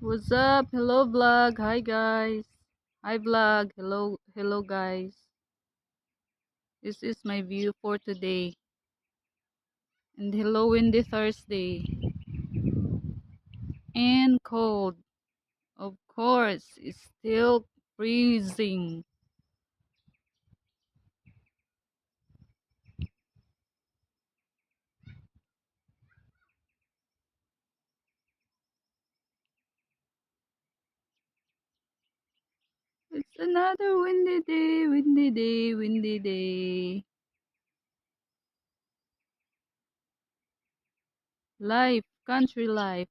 What's up? Hello vlog. Hi guys. Hi vlog. Hello guys. This is my view for today. And hello windy Thursday. And cold. Of course, it's still freezing. It's another windy day, windy day, windy day. Life, country life.